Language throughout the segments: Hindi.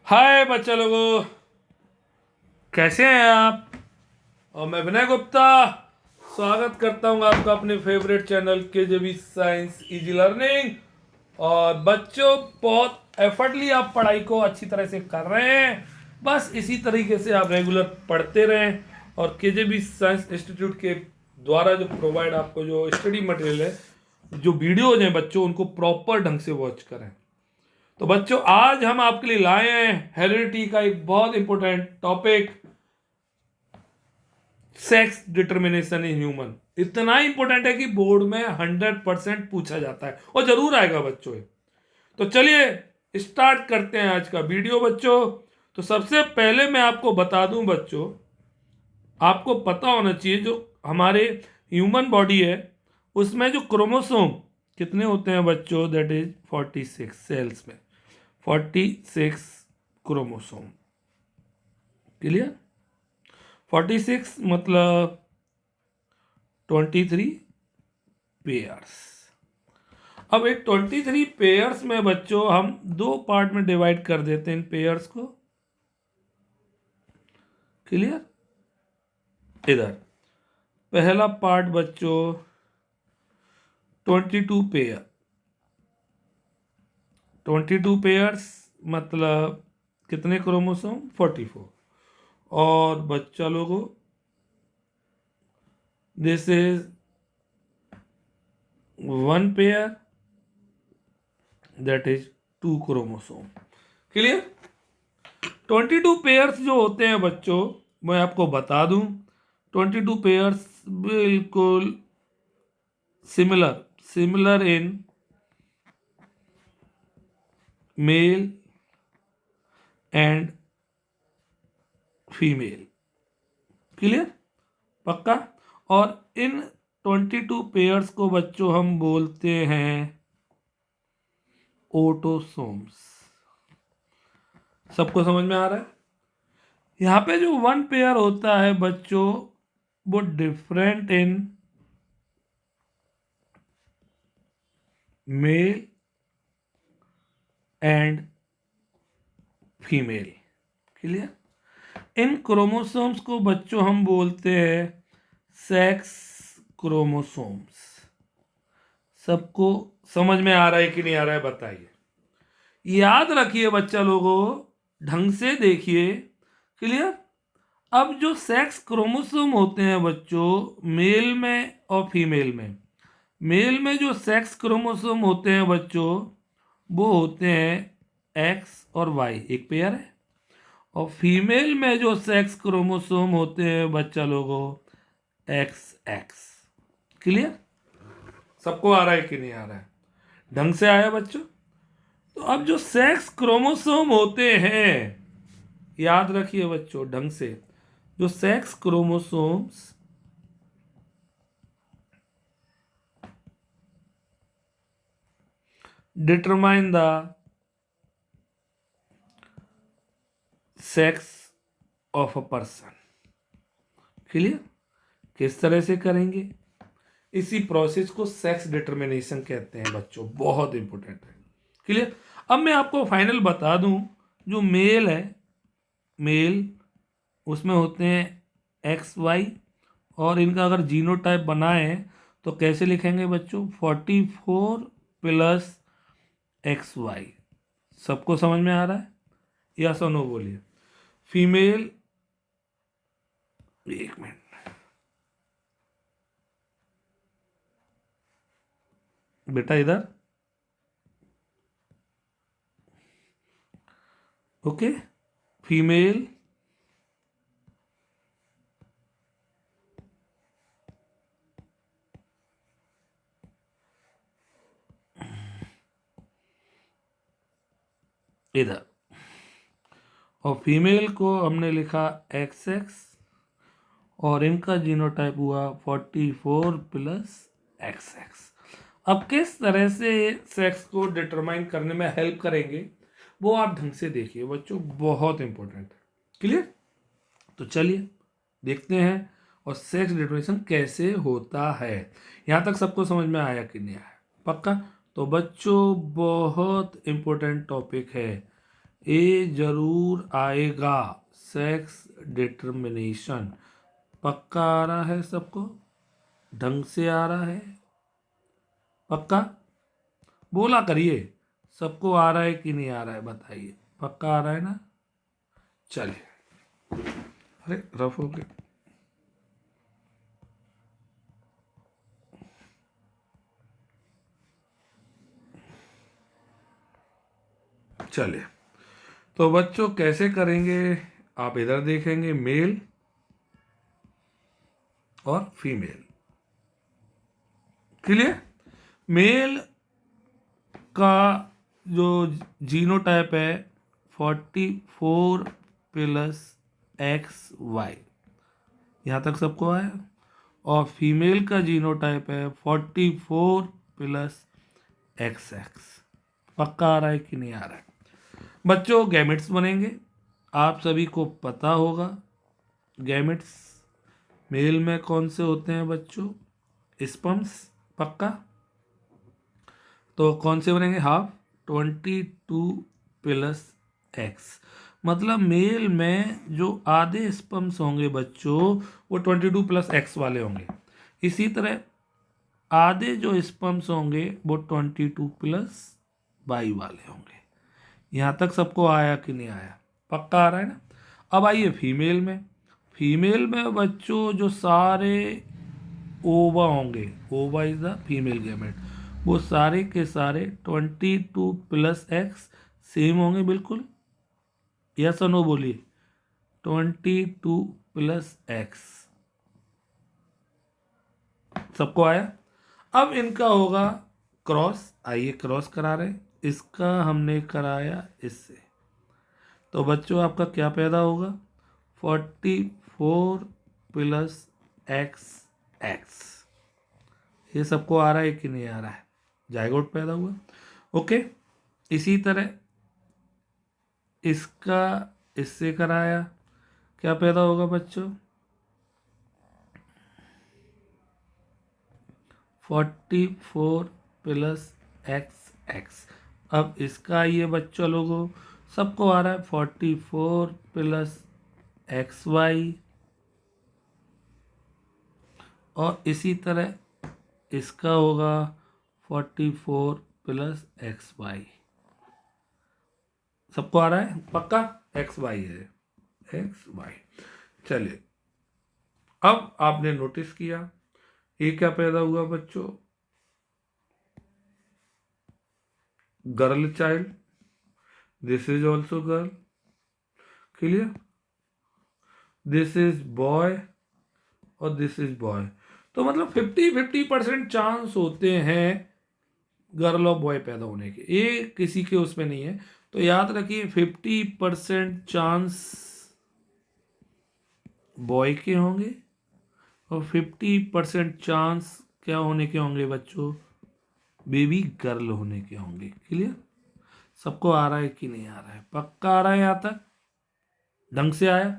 हाय बच्चा लोगों, कैसे हैं आप। और मैं विनय गुप्ता स्वागत करता हूं आपका अपने favourite channel KJB science easy learning. और बच्चों, बहुत एफर्टली आप पढ़ाई को अच्छी तरह से कर रहे हैं। बस इसी तरीके से आप रेगुलर पढ़ते रहें और केजेबी साइंस इंस्टीट्यूट के द्वारा जो प्रोवाइड आपको जो स्टडी मटेरियल है, जो वीडियोज हैं बच्चों, उनको प्रॉपर ढंग से वॉच करें। तो बच्चों, आज हम आपके लिए लाए हैं हेरिडिटी का एक बहुत important topic, sex determination in human. इतना इंपॉर्टेंट है कि बोर्ड में 100% पूछा जाता है और जरूर आएगा बच्चों ये। तो चलिए स्टार्ट करते हैं आज का वीडियो बच्चों। तो सबसे पहले मैं आपको बता दूं बच्चों, आपको पता होना चाहिए जो हमारे ह्यूमन बॉडी है उसमें जो क्रोमोसोम कितने होते हैं बच्चों, दैट इज 46 सेल्स में 46 क्रोमोसोम। क्लियर? 46 मतलब 23 पेयर्स। अब एक 23 पेयर्स में बच्चों हम दो पार्ट में डिवाइड कर देते हैं इन पेयर्स को। क्लियर? इधर पहला पार्ट बच्चों 22 पेयर, 22 पेयर्स मतलब कितने क्रोमोसोम, 44। और बच्चा लोगों, this is 1 pair, that is 2 chromosome. Clear? 22 pairs जो होते हैं बच्चों, मैं आपको बता दूं, 22 पेयर्स बिल्कुल similar similar in male and female. Clear? पक्का? और इन 22 पेयर्स को बच्चों हम बोलते हैं ऑटोसोम्स। सबको समझ में आ रहा है? यहाँ पे जो 1 पेयर होता है बच्चों, वो different in male and female. Clear? In chromosomes को बच्चों हम बोलते हैं सेक्स क्रोमोसोम्स। सबको समझ में आ रहा है कि नहीं आ रहा है बताइए। याद रखिए बच्चा लोगों, ढंग से देखिए। क्लियर? अब जो सेक्स क्रोमोसोम होते हैं बच्चों, मेल में और फीमेल में, मेल में जो सेक्स क्रोमोसोम होते हैं बच्चों, वो होते हैं एक्स और वाई, एक पेयर है। और फीमेल में जो सेक्स क्रोमोसोम होते हैं बच्चा लोगों, एक्स एक्स। क्लियर? सबको आ रहा है कि नहीं आ रहा है? ढंग से आया बच्चों? तो अब जो सेक्स क्रोमोसोम होते हैं, याद रखिए बच्चों ढंग से, जो sex chromosomes determine the sex of a person. Clear? किस तरह से करेंगे? इसी प्रोसेस को सेक्स डिटरमिनेशन कहते हैं बच्चों, बहुत इंपॉर्टेंट है। क्लियर? अब मैं आपको फाइनल बता दूं, जो मेल है, मेल उसमें होते हैं एक्स वाई, और इनका अगर जीनोटाइप बनाए तो कैसे लिखेंगे बच्चों, 44 प्लस एक्स वाई। सबको समझ में आ रहा है? या सो नो बोलिए। फीमेल, एक मिनट बेटा इधर, ओके। फीमेल इधर, और फीमेल को हमने लिखा एक्स एक्स, और इनका जीनोटाइप हुआ 44 प्लस एक्स एक्स। अब किस तरह से सेक्स को डिटरमाइन करने में हेल्प करेंगे वो आप ढंग से देखिए बच्चों, बहुत इंपॉर्टेंट है। क्लियर? तो चलिए देखते हैं और सेक्स डिटरमिनेशन कैसे होता है। यहाँ तक सबको समझ में आया कि नहीं आया? पक्का? तो बच्चों बहुत इंपॉर्टेंट टॉपिक है, ए जरूर आएगा, सेक्स डिटर्मिनेशन। पक्का आ रहा है सबको? ढंग से आ रहा है? पक्का बोला करिए, सबको आ रहा है कि नहीं आ रहा है बताइए। पक्का आ रहा है ना? चलिए, अरे रफ हो गया। चलिए, तो बच्चों कैसे करेंगे, आप इधर देखेंगे मेल और फीमेल। क्लियर? मेल का जो जीनोटाइप है 44+XY, यहाँ तक सबको आया। और फीमेल का जीनोटाइप है 44+XX। पक्का आ रहा है कि नहीं आ रहा है? बच्चों गैमेट्स बनेंगे, आप सभी को पता होगा। गैमेट्स मेल में कौन से होते हैं बच्चों? स्पर्म्स। पक्का? तो कौन से बनेंगे? Half 22+X। मतलब मेल में जो आधे स्पर्म्स होंगे बच्चों वो 22+X वाले होंगे। इसी तरह आधे जो स्पर्म्स होंगे वो 22+Y वाले होंगे। यहाँ तक सबको आया कि नहीं आया? पक्का आ रहा है ना? अब आइए फीमेल में। फीमेल में बच्चों जो सारे ओवा होंगे, ओवा इज द फीमेल गैमेट, वो सारे के सारे 22+X सेम होंगे बिल्कुल। यस और नो बोलिए। 22+X सबको आया? अब इनका होगा क्रॉस। आइए क्रॉस करा रहे हैं। इसका हमने कराया इससे, तो बच्चों आपका क्या पैदा होगा? 44+XX। ये सबको आ रहा है कि नहीं आ रहा है? जाइगोट पैदा हुआ। ओके, इसी तरह इसका इससे कराया, क्या पैदा होगा बच्चों? 44+XX। अब इसका ये बच्चों लोगों सबको आ रहा है 44+XY। और इसी तरह इसका होगा 44+XY। सबको आ रहा है? पक्का? XY है, XY। चलिए, अब आपने नोटिस किया ये क्या पैदा हुआ बच्चों? Girl child. This is also girl. Clear? This is boy और दिस इज बॉय। तो मतलब 50-50% चांस होते हैं गर्ल और बॉय पैदा होने के। ये किसी के उसमें नहीं है, तो याद रखिए 50% चांस बॉय के होंगे और 50% चांस क्या होने के होंगे बच्चों? बेबी गर्ल होने के होंगे। क्लियर? सबको आ रहा है कि नहीं आ रहा है? पक्का आ रहा है? यहाँ तक ढंग से आया?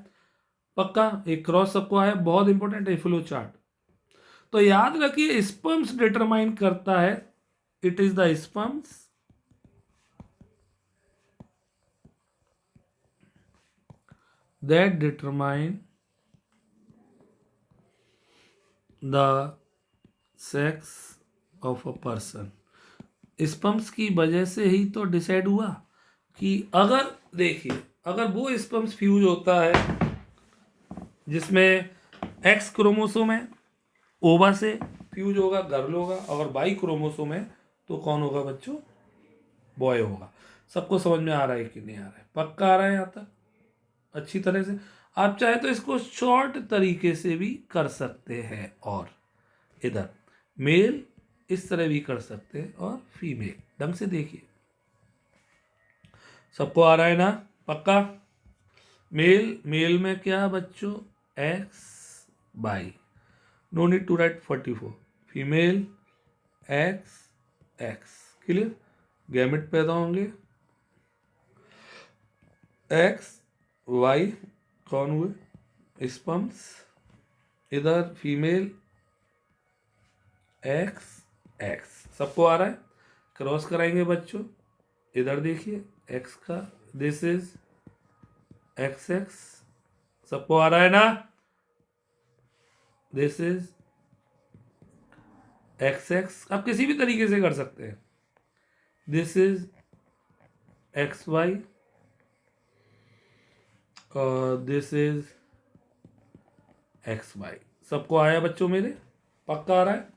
पक्का? एक क्रॉस सबको आया? बहुत इंपॉर्टेंट है फ्लो चार्ट। तो याद रखिए स्पर्म्स डिटरमाइन करता है, it is the sperms that determine the sex of a person। Sperms की वजह से ही तो डिसाइड हुआ कि अगर देखिए अगर वो स्पर्म्स फ्यूज होता है जिसमें एक्स क्रोमोसोम है, ओवा से फ्यूज होगा, गर्ल होगा। अगर वाई क्रोमोसोम है तो कौन होगा बच्चों? बॉय होगा। सबको समझ में आ रहा है कि नहीं आ रहा है? पक्का आ रहा है यहाँ तक अच्छी तरह से? आप चाहे तो इसको शॉर्ट तरीके से भी कर सकते हैं, और इधर मेल इस तरह भी कर सकते हैं और फीमेल। ढंग से देखिए, सबको आ रहा है ना? पक्का? मेल मेल में क्या बच्चों? X Y, no need to write 44। Female X X. Clear? Gamete पैदा होंगे एक्स वाई, कौन हुए? स्पर्म्स। इधर फीमेल एक्स एक्स। सबको आ रहा है? क्रॉस कराएंगे बच्चों। इधर देखिए एक्स का दिस इज XX, सबको आ रहा है ना? दिस इज XX, आप किसी भी तरीके से कर सकते हैं। दिस इज XY और दिस इज XY। सबको आया बच्चों मेरे? पक्का आ रहा है?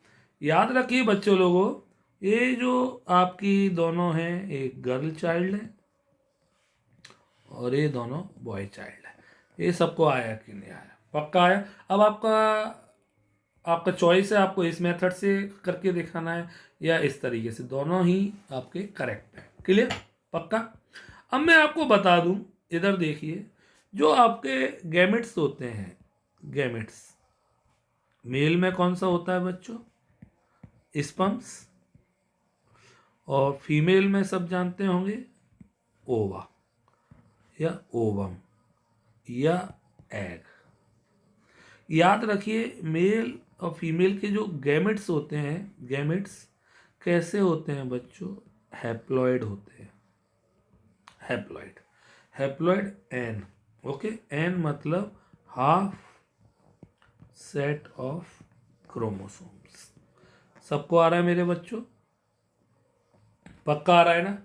याद रखिए बच्चों लोगों, ये जो आपकी दोनों हैं, एक गर्ल चाइल्ड है और ये दोनों बॉय चाइल्ड है। ये सबको आया कि नहीं आया? पक्का आया। अब आपका आपका चॉइस है, आपको इस मेथड से करके दिखाना है या इस तरीके से, दोनों ही आपके करेक्ट है। क्लियर? पक्का। अब मैं आपको बता दूं, इधर देखिए, जो आपके गैमेट्स होते हैं, गैमेट्स मेल में कौन सा होता है बच्चों? स्पर्म्स। और फीमेल में सब जानते होंगे, ओवा या ओवम या एग। याद रखिए, मेल और फीमेल के जो गैमेट्स होते हैं, गैमेट्स कैसे होते हैं बच्चों? हैप्लॉइड होते हैं। Haploid, haploid N. Okay, N मतलब हाफ सेट ऑफ क्रोमोसोम्स। सबको आ रहा है मेरे बच्चों? पक्का आ रहा है ना?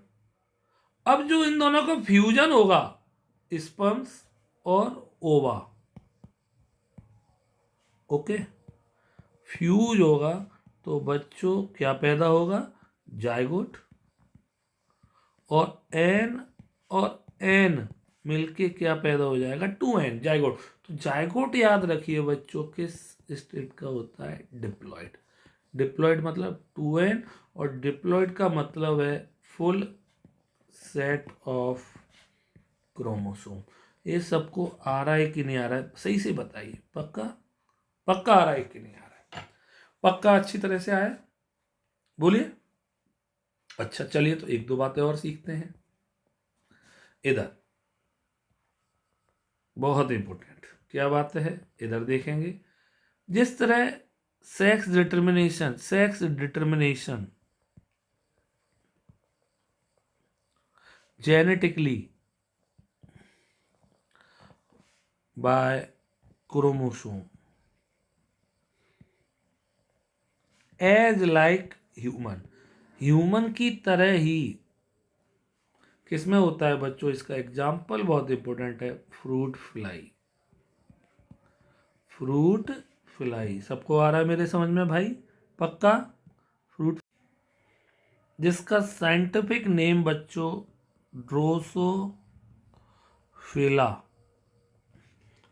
अब जो इन दोनों का फ्यूजन होगा, स्पर्म्स और ओवा, ओके, फ्यूज होगा तो बच्चों क्या पैदा होगा? जायगोट। और एन और एन मिलके क्या पैदा हो जाएगा? 2N, zygote. तो जायगोट याद रखिए बच्चों किस स्टेट का होता है? डिप्लॉइड। डिप्लॉइड मतलब 2N, और डिप्लॉइड का मतलब है फुल सेट ऑफ क्रोमोसोम। ये सबको आ रहा है कि नहीं आ रहा है? सही से बताइए। पक्का? पक्का आ रहा है कि नहीं आ रहा है? पक्का अच्छी तरह से आया? बोलिए। अच्छा, चलिए तो एक दो बातें और सीखते हैं। इधर बहुत इंपॉर्टेंट क्या बात है, इधर देखेंगे। जिस तरह sex determination genetically by chromosome as like human, human की तरह ही किसमें होता है बच्चों? इसका एग्जाम्पल बहुत इंपॉर्टेंट है, फ्रूट फ्लाई। फ्रूट फ्लाई सबको आ रहा है मेरे समझ में भाई? पक्का? फ्रूट, जिसका साइंटिफिक नेम बच्चों ड्रोसोफिला,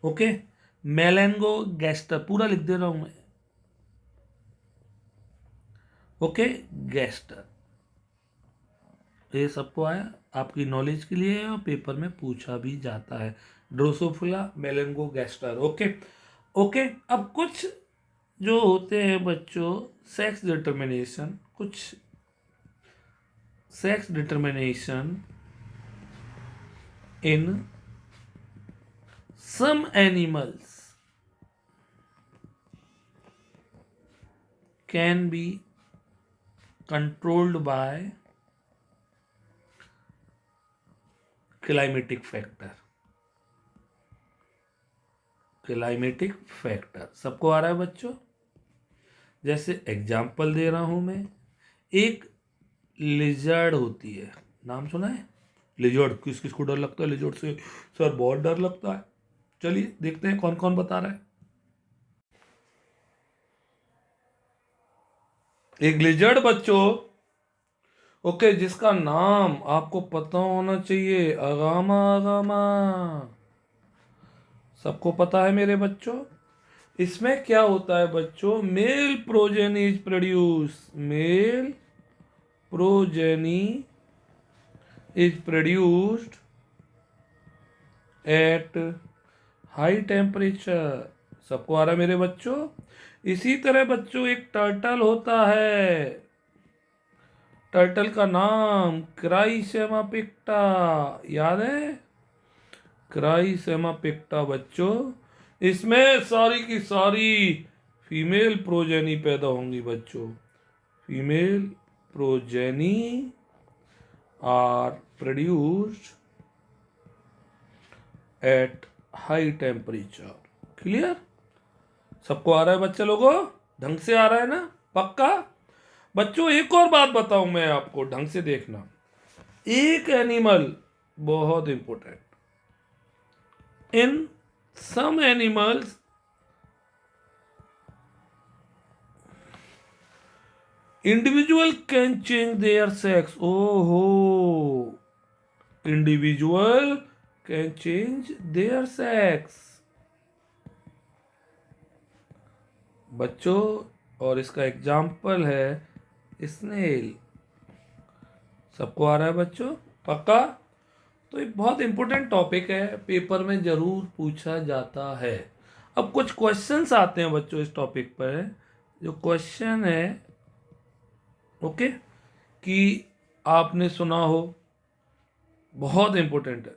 ओके, मेलेंगो गैस्टर, पूरा लिख दे रहा हूं मैं, ओके, गैस्टर। ये सबको आया? आपकी नॉलेज के लिए है और पेपर में पूछा भी जाता है। Drosophila melanogaster, okay. Okay, अब कुछ जो होते हैं बच्चों सेक्स डिटर्मिनेशन, कुछ sex determination in some animals can be controlled by climatic factor। Climatic factor सबको आ रहा है बच्चों? जैसे एग्जाम्पल दे रहा हूं मैं, एक लिजर्ड होती है, नाम सुना है? लिजर्ड, किस किस को डर लगता है लिजर्ड से? सर बहुत डर लगता है। चलिए देखते हैं कौन कौन बता रहा है। एक लिजर्ड बच्चों, ओके, जिसका नाम आपको पता होना चाहिए, अगामा अगामा। सबको पता है मेरे बच्चों? इसमें क्या होता है बच्चों? Male progeny is produce, male progeny is produced at high temperature. सबको आ रहा है मेरे बच्चों? इसी तरह बच्चों एक टर्टल होता है, टर्टल का नाम क्राइसेमा पिक्टा, याद है? क्राइसेमा पिक्टा बच्चों, इसमें सारी की सारी फीमेल प्रोजेनी पैदा होंगी बच्चों। Female progeny are produced at high temperature. Clear? सबको आ रहा है बच्चे लोगों? ढंग से आ रहा है ना? पक्का? बच्चों एक और बात बताऊं मैं आपको, ढंग से देखना। एक एनिमल, बहुत important, in some animals individual can change their sex. ओहो, individual can change their sex बच्चों, और इसका एग्जाम्पल है स्नेल। सबको आ रहा है बच्चों? पक्का? तो एक बहुत इंपॉर्टेंट टॉपिक है, पेपर में जरूर पूछा जाता है। अब कुछ क्वेश्चंस आते हैं बच्चों इस टॉपिक पर। जो क्वेश्चन है, ओके, कि आपने सुना हो, बहुत इंपॉर्टेंट है,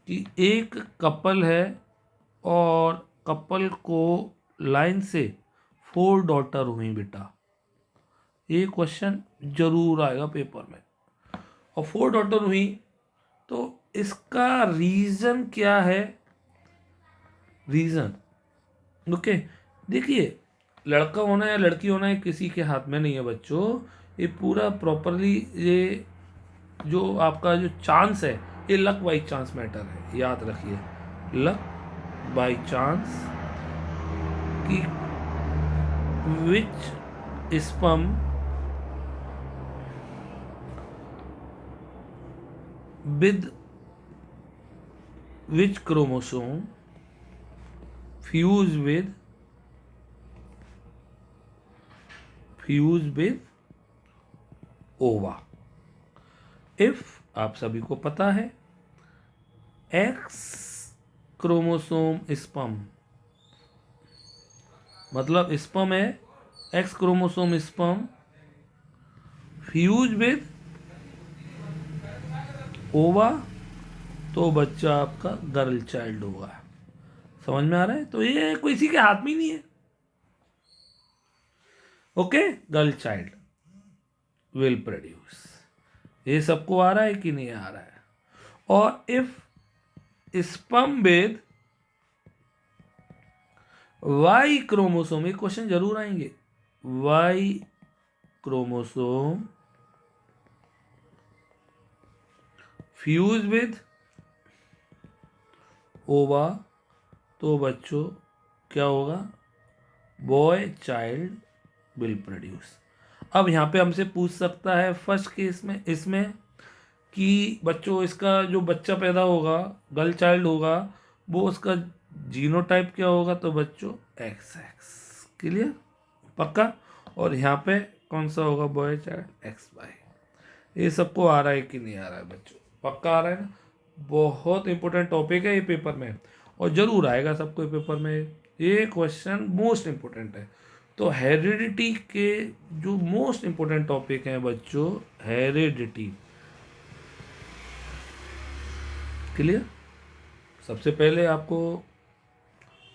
कि एक कपल है और कपल को लाइन से 4 डॉटर हुई बेटा। ये क्वेश्चन जरूर आएगा पेपर में। और 4 डॉटर हुई तो इसका रीजन क्या है? रीजन, ओके, देखिए, लड़का होना या लड़की होना ये किसी के हाथ में नहीं है बच्चों। ये पूरा प्रॉपरली, ये जो आपका जो चांस है, ये लक बाई चांस मैटर है, याद रखिए। लक बाई चांस कि विच sperm with which chromosome fuse with ova। if आप सभी को पता है, एक्स क्रोमोसोम स्पर्म, मतलब स्पर्म है, x chromosome sperm fuse with ओवा, तो बच्चा आपका गर्ल चाइल्ड होगा। समझ में आ रहा है? तो ये कोई किसी के हाथ में ही नहीं है। Okay, girl child will produce. ये सबको आ रहा है कि नहीं आ रहा है? और if sperm with Y chromosome, ये क्वेश्चन जरूर आएंगे, वाई क्रोमोसोम फ्यूज विद ओवा, तो बच्चों क्या होगा? Boy child will produce. अब यहाँ पे हमसे पूछ सकता है फर्स्ट केस में, इसमें, कि बच्चों इसका जो बच्चा पैदा होगा, गर्ल चाइल्ड होगा, वो उसका जीनोटाइप क्या होगा? तो बच्चों एक्स एक्स। क्लियर? पक्का? और यहाँ पे कौन सा होगा? Boy child X Y. ये सबको आ रहा है कि नहीं आ रहा है बच्चों? पक्का आ रहा है ना? बहुत इंपॉर्टेंट टॉपिक है ये पेपर में, और जरूर आएगा सबको पेपर में। ये क्वेश्चन मोस्ट इंपॉर्टेंट है। तो हेरिडिटी के जो मोस्ट इंपॉर्टेंट टॉपिक हैं बच्चों, हेरिडिटी। क्लियर? सबसे पहले आपको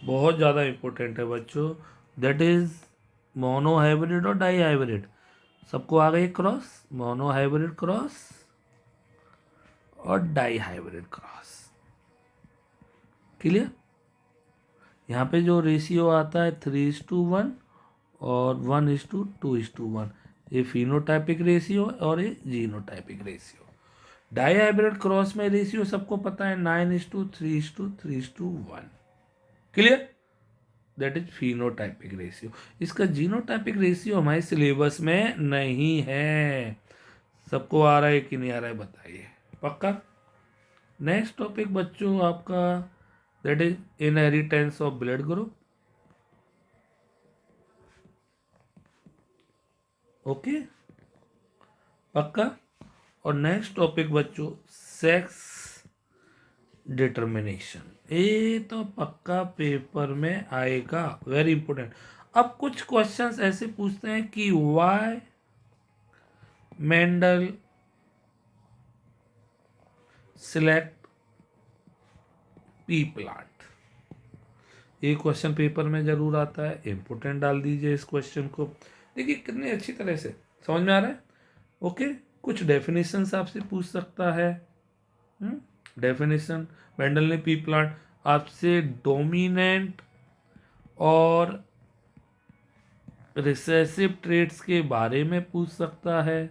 बहुत ज़्यादा इंपॉर्टेंट है बच्चों, दैट इज मोनो हाइब्रिड और डाई हाइब्रिड। सबको आ गई क्रॉस? मोनो हाइब्रिड क्रॉस और डाई हाइब्रिड क्रॉस। क्लियर? यहाँ पे जो रेशियो आता है 3:1 और 1:2:1, ये फिनोटाइपिक रेशियो और ये genotypic ratio. Dihybrid cross में रेशियो सबको पता है 9:3:3:1। Clear? That is phenotypic ratio. इसका जीनोटाइपिक रेशियो हमारे सिलेबस में नहीं है। सबको आ रहा है कि नहीं आ रहा है बताइए? पक्का? नेक्स्ट टॉपिक बच्चों आपका, that is inheritance of blood group. Okay, पक्का? और नेक्स्ट टॉपिक बच्चों, सेक्स डिटर्मिनेशन। ये तो पक्का पेपर में आएगा, वेरी इंपॉर्टेंट। अब कुछ क्वेश्चंस ऐसे पूछते हैं कि why Mendel select P plant. ये क्वेश्चन पेपर में जरूर आता है, इंपॉर्टेंट डाल दीजिए इस क्वेश्चन को। देखिए कितनी अच्छी तरह से समझ में आ रहा है। ओके, कुछ डेफिनेशंस आपसे पूछ सकता है, डेफिनेशन, मेंडल ने पी प्लांट आपसे डोमिनेंट और रिसेसिव ट्रेट्स के बारे में पूछ सकता है।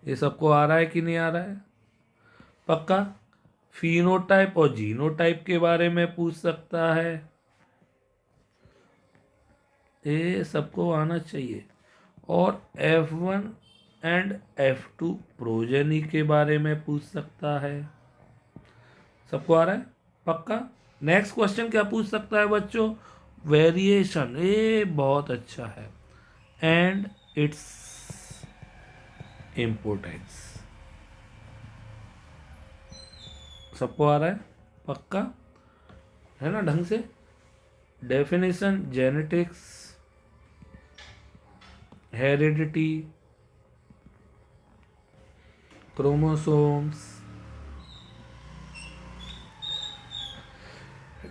ये सबको आ रहा है कि नहीं आ रहा है? पक्का। फिनोटाइप और जीनोटाइप के बारे में पूछ सकता है। ये सबको आना चाहिए। और F1 एंड F2 प्रोजेनी के बारे में पूछ सकता है। सबको आ रहा है? पक्का। नेक्स्ट क्वेश्चन क्या पूछ सकता है बच्चों? वेरिएशन, ये बहुत अच्छा है, एंड इट्स इम्पोर्टेंस। सबको आ रहा है? पक्का है ना ढंग से? Definition, genetics, heredity, chromosomes,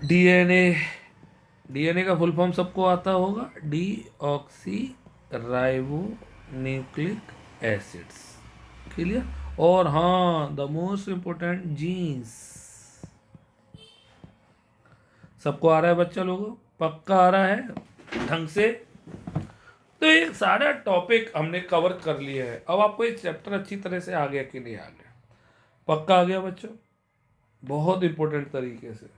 DNA. DNA का फुल फॉर्म सबको आता होगा, D oxy ribo nucleic acids. Clear? और हाँ, द मोस्ट इंपोर्टेंट, जीन्स। सबको आ रहा है बच्चा लोगों? पक्का आ रहा है ढंग से? तो ये सारा टॉपिक हमने कवर कर लिया है। अब आपको ये चैप्टर अच्छी तरह से आ गया कि नहीं आ गया? पक्का आ गया बच्चों? बहुत इंपॉर्टेंट तरीके से।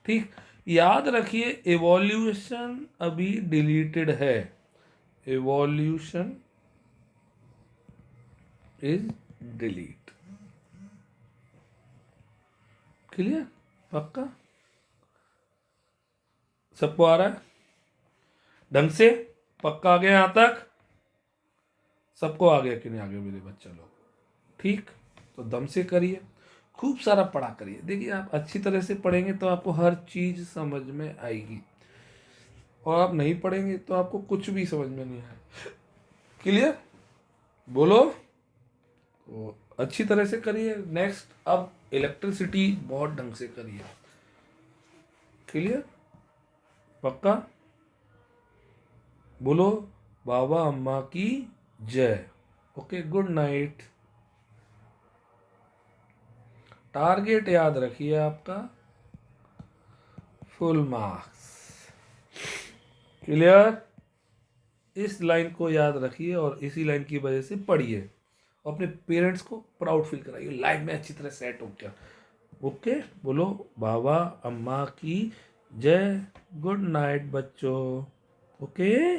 ठीक, याद रखिए एवोल्यूशन अभी डिलीटेड है। Evolution is delete. क्लियर? पक्का? सबको आ रहा है ढंग से? पक्का आ गया यहां तक? सबको आ गया कि नहीं आ गया मेरे बच्चा लोग? ठीक, तो दम से करिए, खूब सारा पढ़ा करिए। देखिए, आप अच्छी तरह से पढ़ेंगे तो आपको हर चीज समझ में आएगी, और आप नहीं पढ़ेंगे तो आपको कुछ भी समझ में नहीं आएगा। क्लियर? बोलो। तो अच्छी तरह से करिए। नेक्स्ट, अब इलेक्ट्रिसिटी बहुत ढंग से करिए। क्लियर? पक्का? बोलो, बाबा अम्मा की जय। Okay, good night. टारगेट याद रखिए आपका फुल मार्क्स। क्लियर? इस लाइन को याद रखिए और इसी लाइन की वजह से पढ़िए, और अपने पेरेंट्स को प्राउड फील कराइए लाइफ में अच्छी तरह सेट हो गया। ओके, बोलो, बाबा अम्मा की जय। गुड नाइट बच्चों। ओके।